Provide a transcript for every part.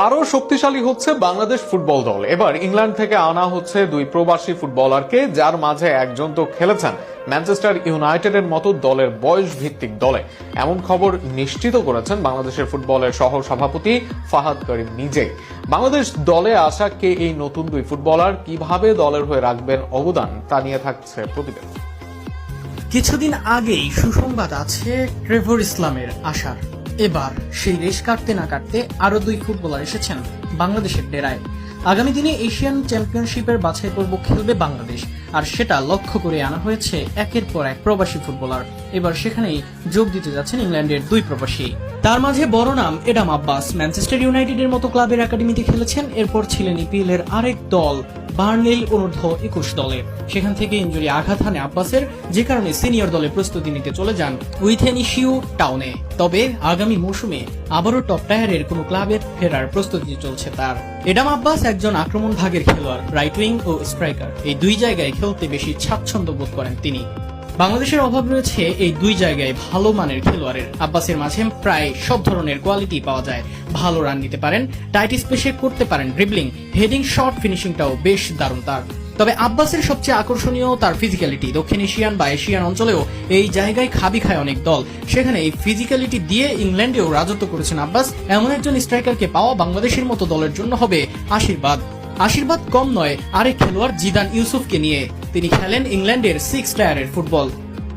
আরো শক্তিশালী হচ্ছে বাংলাদেশ ফুটবল দল। এবার ইংল্যান্ড থেকে আনা হচ্ছে দুই প্রবাসী ফুটবলারকে, যার মাঝে একজন তো খেলেছেন ম্যানচেস্টার ইউনাইটেডের মতো দলের বয়স ভিত্তিক দলে। এমন খবর নিশ্চিত করেছেন বাংলাদেশের ফুটবলের সহ সভাপতি ফাহাদ করিম নিজেই। বাংলাদেশ দলে আসা কে এই নতুন দুই ফুটবলার, কিভাবে দলের হয়ে রাখবেন অবদান, তা নিয়ে থাকছে প্রতিবেদন। কিছুদিন আগেই সুসংবাদ আছে ট্রেভর ইসলামের আসার। এবার সেই রেশ কাটতে না কাটতে আরো দুই ফুটবলার এসেছেন বাংলাদেশের ডেরায়। আগামী দিনে এশিয়ান চ্যাম্পিয়নশিপের বাছাই পর্ব খেলবে বাংলাদেশ, আর সেটা লক্ষ্য করে আনা হয়েছে একের পর এক প্রবাসী ফুটবলার। এবার সেখানেই যোগ দিতে যাচ্ছেন ইংল্যান্ডের দুই প্রবাসী। তার মাঝে বড় নাম এডাম আব্বাস। ম্যানচেস্টার ইউনাইটেডের মতো ক্লাবের একাডেমিতে খেলেছেন, এরপর ছিলেন ইপিএল এর আরেক দল বার্নলি অনূর্ধ্ব 21 দলে। সেখান থেকে ইনজুরি আঘাত হানে আব্বাসের, যে কারণে সিনিয়র দলে প্রস্তুতি নিতে চলে যান উইথেনিশিউ টাউনে। তবে আগামী মৌসুমে আবারও টপ টায়ারের কোনো ক্লাবে ফেরার প্রস্তুতি চলছে তার। এডাম আব্বাস একজন আক্রমণ ভাগের খেলোয়াড়, রাইট উইং ও স্ট্রাইকার, এই দুই জায়গায় খেলতে বেশি স্বাচ্ছন্দ্য বোধ করেন তিনি। বাংলাদেশের অভাব রয়েছে এই দুই জায়গায় ভালো মানের খেলোয়াড়ের। আব্বাসের মাঝে প্রায় সব ধরনের কোয়ালিটি পাওয়া যায়। ভালো রান নিতে পারেন, টাইট স্পেসে করতে পারেন ড্রিবলিং, হেডিং, শট ফিনিশিংটাও বেশ দারুণ তার। তবে আব্বাসের সবচেয়ে আকর্ষণীয় তার ফিজিক্যালিটি। দক্ষিণ এশিয়ান বা এশিয়ান অঞ্চলেও এই জায়গায় খাবি খায় অনেক দল, সেখানে এই ফিজিক্যালিটি দিয়ে ইংল্যান্ডেও রাজত্ব করেছেন আব্বাস। এমন একজন স্ট্রাইকারকে পাওয়া বাংলাদেশের মতো দলের জন্য হবে আশীর্বাদ কম নয় আরেক খেলোয়াড় জিদান ইউসুফকে নিয়ে। তিনি খেলেন ইংল্যান্ডের 6 টায়ারের ফুটবল।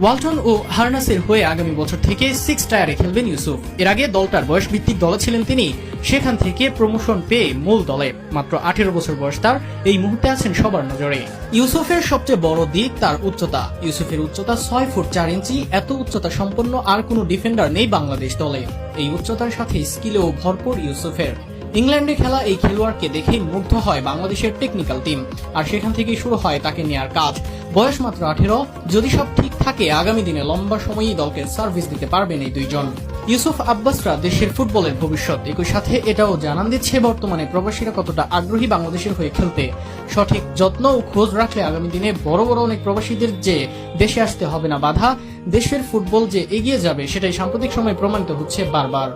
ওয়ালটন ও হার্নাসের হয়ে আগামী বছর থেকে 6 টায়ারে খেলবেন ইউসুফ। এর আগে দলটার বয়স ভিত্তিক দলে ছিলেন তিনি, সেখান থেকে প্রমোশন পেয়ে মূল দলে। মাত্র 18 বছর বয়স তার, এই মুহূর্তে আছেন সবার নজরে। ইউসুফের সবচেয়ে বড় দিক তার উচ্চতা। ইউসুফের উচ্চতা 6 ফুট 4 ইঞ্চি। এত উচ্চতা সম্পন্ন আর কোনো ডিফেন্ডার নেই বাংলাদেশ দলে। এই উচ্চতার সাথে স্কিলেও ভরপুর ইউসুফের। ইংল্যান্ডে খেলা এই খেলোয়াড়কে দেখেই মুগ্ধ হয় বাংলাদেশের টেকনিক্যাল টিম, আর সেখান থেকেই শুরু হয় তাকে নেয়ার কাজ। বয়স মাত্র 18, যদি সব ঠিক থাকে আগামী দিনে লম্বা সময়ই দলকে সার্ভিস দিতে পারবেন এই দুইজন। ইউসুফ আব্বাসরা দেশের ফুটবলের ভবিষ্যৎ। একই সাথে এটাও জানান দিচ্ছে বর্তমানে প্রবাসীরা কতটা আগ্রহী বাংলাদেশের হয়ে খেলতে। সঠিক যত্ন ও খোঁজ রাখলে আগামী দিনে বড় বড় অনেক প্রবাসীদের যে দেশে আসতে হবে না বাধা, দেশের ফুটবল যে এগিয়ে যাবে সেটাই সাম্প্রতিক সময়ে প্রমাণিত হচ্ছে বারবার।